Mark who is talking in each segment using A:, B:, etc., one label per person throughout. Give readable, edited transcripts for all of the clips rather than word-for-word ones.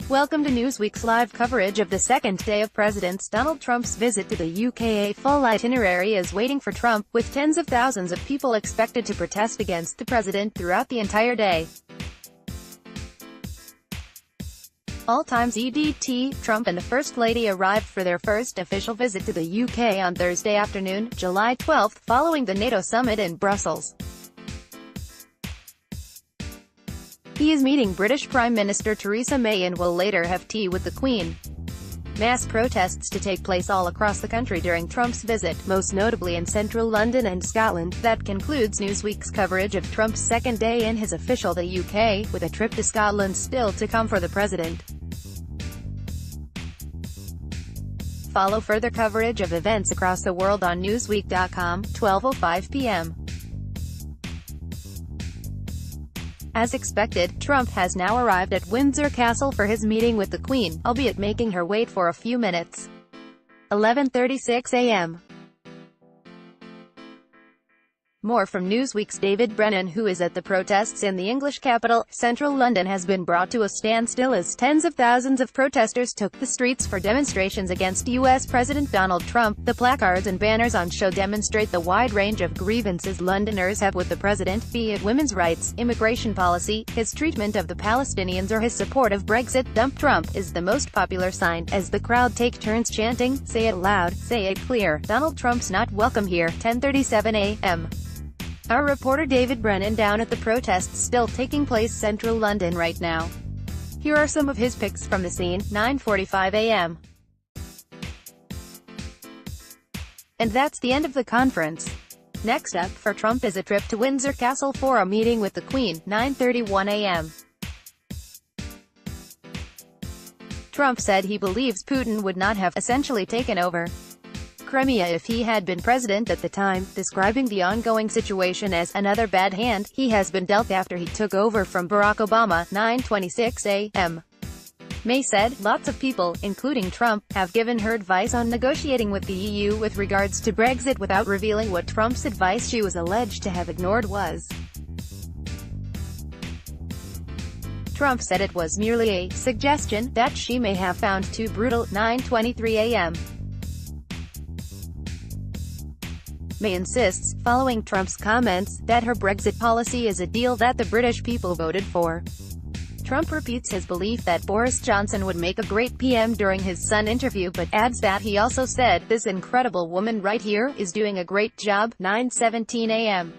A: Welcome to Newsweek's live coverage of the second day of President Donald Trump's visit to the UK. A full itinerary is waiting for Trump, with tens of thousands of people expected to protest against the president throughout the entire day. All times EDT, Trump and the First Lady arrived for their first official visit to the UK on Thursday afternoon, July 12, following the NATO summit in Brussels. He is meeting British Prime Minister Theresa May and will later have tea with the Queen. Mass protests to take place all across the country during Trump's visit, most notably in central London and Scotland. That concludes Newsweek's coverage of Trump's second day in his official the UK, with a trip to Scotland still to come for the president. Follow further coverage of events across the world on Newsweek.com, 12:05 p.m. As expected, Trump has now arrived at Windsor Castle for his meeting with the Queen, albeit making her wait for a few minutes. 11:36 a.m. More from Newsweek's David Brennan, who is at the protests in the English capital. Central London has been brought to a standstill as tens of thousands of protesters took the streets for demonstrations against U.S. President Donald Trump. The placards and banners on show demonstrate the wide range of grievances Londoners have with the president, be it women's rights, immigration policy, his treatment of the Palestinians or his support of Brexit. Dump Trump is the most popular sign, as the crowd take turns chanting, "Say it loud, say it clear, Donald Trump's not welcome here." 10:37 a.m. Our reporter David Brennan down at the protests still taking place central London right now. Here are some of his picks from the scene. 9:45 a.m. And that's the end of the conference. Next up for Trump is a trip to Windsor Castle for a meeting with the Queen. 9:31 a.m. Trump said he believes Putin would not have essentially taken over Crimea if he had been president at the time, describing the ongoing situation as another bad hand he has been dealt after he took over from Barack Obama. 9:26 a.m. May said, lots of people, including Trump, have given her advice on negotiating with the EU with regards to Brexit without revealing what Trump's advice she was alleged to have ignored was. Trump said it was merely a suggestion that she may have found too brutal. 9:23 a.m. May insists, following Trump's comments, that her Brexit policy is a deal that the British people voted for. Trump repeats his belief that Boris Johnson would make a great PM during his Sun interview, but adds that he also said, "This incredible woman right here is doing a great job." 9:17 a.m.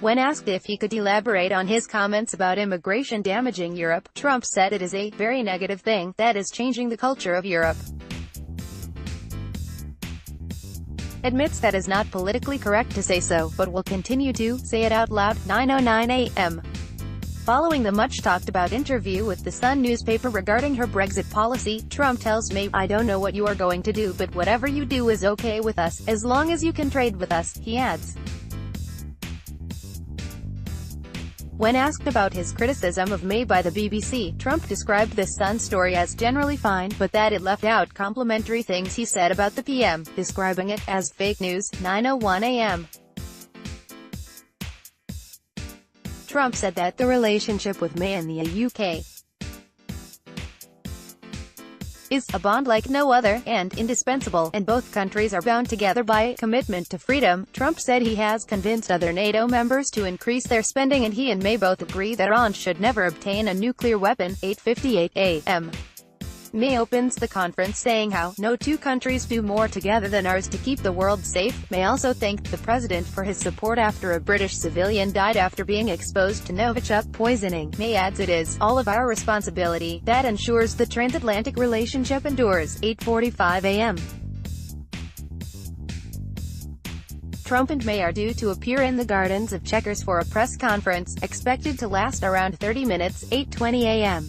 A: When asked if he could elaborate on his comments about immigration damaging Europe, Trump said it is a very negative thing that is changing the culture of Europe. Admits that is not politically correct to say so, but will continue to say it out loud. 9:09 a.m. Following the much-talked-about interview with the Sun newspaper regarding her Brexit policy, Trump tells May, "I don't know what you are going to do, but whatever you do is okay with us, as long as you can trade with us," he adds. When asked about his criticism of May by the BBC, Trump described the Sun story as generally fine, but that it left out complimentary things he said about the PM, describing it as fake news. 9:01 a.m. Trump said that the relationship with May and the UK is a bond like no other, and indispensable, and both countries are bound together by a commitment to freedom. Trump said he has convinced other NATO members to increase their spending, and he and May both agree that Iran should never obtain a nuclear weapon. 8:58 a.m. May opens the conference saying how no two countries do more together than ours to keep the world safe. May also thanked the president for his support after a British civilian died after being exposed to Novichok poisoning. May adds it is all of our responsibility that ensures the transatlantic relationship endures. 8:45 a.m. Trump and May are due to appear in the Gardens of Chequers for a press conference, expected to last around 30 minutes. 8:20 a.m.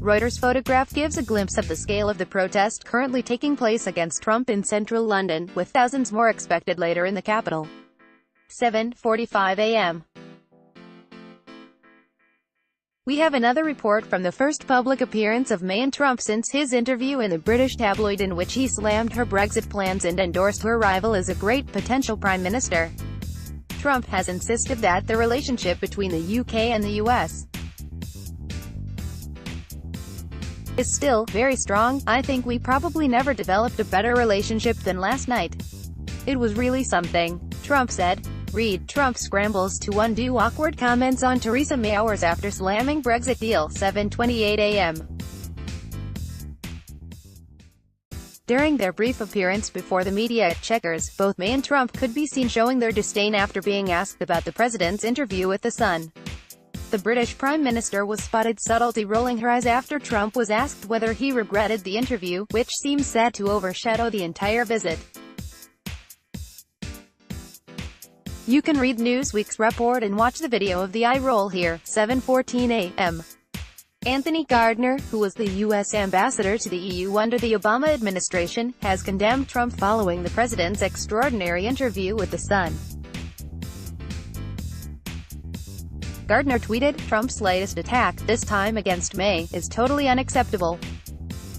A: Reuters photograph gives a glimpse of the scale of the protest currently taking place against Trump in central London, with thousands more expected later in the capital. 7:45 a.m. We have another report from the first public appearance of May and Trump since his interview in the British tabloid in which he slammed her Brexit plans and endorsed her rival as a great potential prime minister. Trump has insisted that the relationship between the UK and the US is still very strong. "I think we probably never developed a better relationship than last night. It was really something," Trump said. Read, Trump scrambles to undo awkward comments on Theresa May hours after slamming Brexit deal, 7:28 a.m. During their brief appearance before the media at Chequers, both May and Trump could be seen showing their disdain after being asked about the president's interview with The Sun. The British Prime Minister was spotted subtly rolling her eyes after Trump was asked whether he regretted the interview, which seems set to overshadow the entire visit. You can read Newsweek's report and watch the video of the eye roll here, 7:14 a.m. Anthony Gardner, who was the U.S. ambassador to the EU under the Obama administration, has condemned Trump following the president's extraordinary interview with The Sun. Gardner tweeted, "Trump's latest attack, this time against May, is totally unacceptable.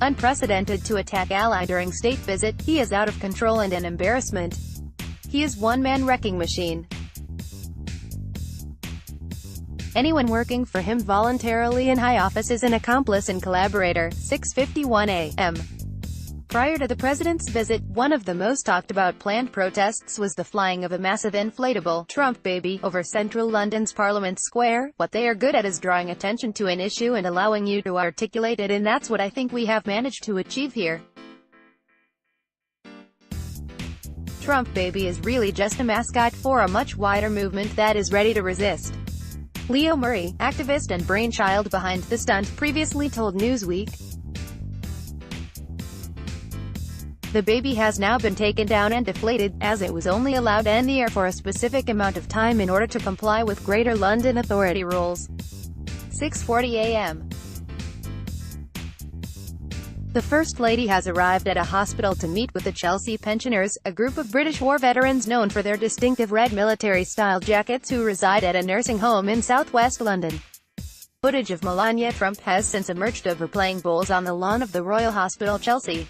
A: Unprecedented to attack ally during state visit. He is out of control and an embarrassment. He is one-man wrecking machine. Anyone working for him voluntarily in high office is an accomplice and collaborator." 6:51 a.m. Prior to the president's visit, one of the most talked about planned protests was the flying of a massive inflatable Trump baby over central London's Parliament Square. "What they are good at is drawing attention to an issue and allowing you to articulate it, and that's what I think we have managed to achieve here. Trump baby is really just a mascot for a much wider movement that is ready to resist." Leo Murray, activist and brainchild behind the stunt, previously told Newsweek. The baby has now been taken down and deflated, as it was only allowed in the air for a specific amount of time in order to comply with Greater London Authority rules. 6:40 a.m. The First Lady has arrived at a hospital to meet with the Chelsea Pensioners, a group of British war veterans known for their distinctive red military-style jackets who reside at a nursing home in southwest London. Footage of Melania Trump has since emerged of her playing bowls on the lawn of the Royal Hospital Chelsea.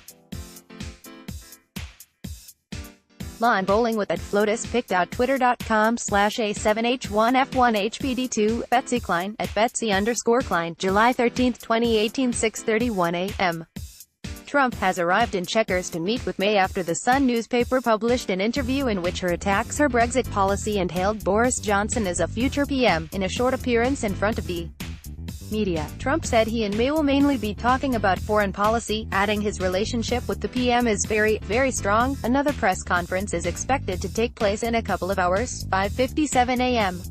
A: Lawn bowling with at Flotus picked out twitter.com/A7H1F1HPD2, Betsy Klein, at Betsy_Klein, July 13, 2018, 6:31 a.m. Trump has arrived in Chequers to meet with May after The Sun newspaper published an interview in which her attacks her Brexit policy and hailed Boris Johnson as a future PM. In a short appearance in front of the media, Trump said he and May will mainly be talking about foreign policy, adding his relationship with the PM is very, very strong. Another press conference is expected to take place in a couple of hours, 5:57 a.m.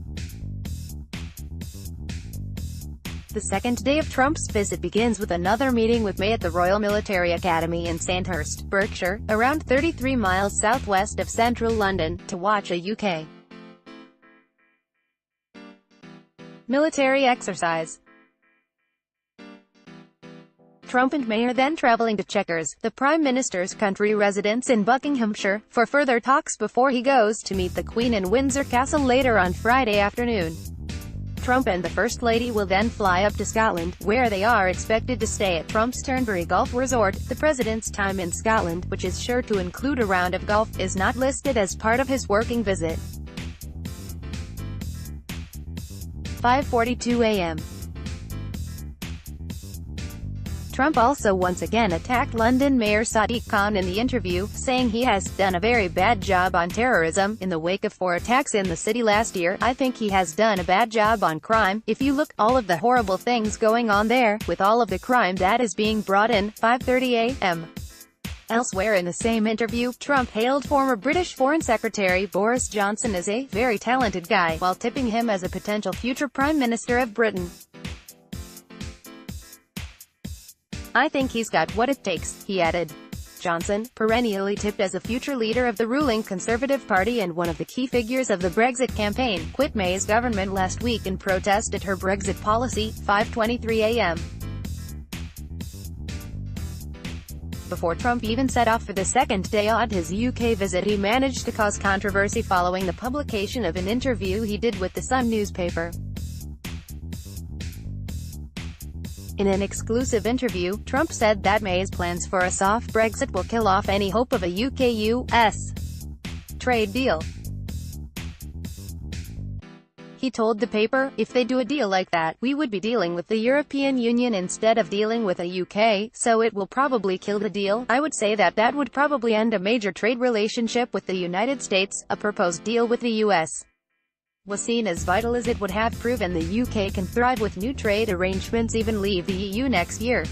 A: The second day of Trump's visit begins with another meeting with May at the Royal Military Academy in Sandhurst, Berkshire, around 33 miles southwest of central London, to watch a UK military exercise. Trump and May are then traveling to Chequers, the Prime Minister's country residence in Buckinghamshire, for further talks before he goes to meet the Queen in Windsor Castle later on Friday afternoon. Trump and the First Lady will then fly up to Scotland, where they are expected to stay at Trump's Turnberry Golf Resort. The president's time in Scotland, which is sure to include a round of golf, is not listed as part of his working visit. 5:42 a.m. Trump also once again attacked London Mayor Sadiq Khan in the interview, saying he has done a very bad job on terrorism. In the wake of 4 attacks in the city last year, I think he has done a bad job on crime. If you look, all of the horrible things going on there, with all of the crime that is being brought in. 5:30 a.m. Elsewhere in the same interview, Trump hailed former British Foreign Secretary Boris Johnson as a very talented guy, while tipping him as a potential future Prime Minister of Britain. "I think he's got what it takes," he added. Johnson, perennially tipped as a future leader of the ruling Conservative Party and one of the key figures of the Brexit campaign, quit May's government last week in protest at her Brexit policy. 5:23 a.m. Before Trump even set off for the second day on his UK visit, he managed to cause controversy following the publication of an interview he did with The Sun newspaper. In an exclusive interview, Trump said that May's plans for a soft Brexit will kill off any hope of a UK-US trade deal. He told the paper, "If they do a deal like that, we would be dealing with the European Union instead of dealing with a UK, so it will probably kill the deal. I would say that that would probably end a major trade relationship with the United States. A proposed deal with the US was seen as vital as it would have proven the UK can thrive with new trade arrangements, even leave the EU next year."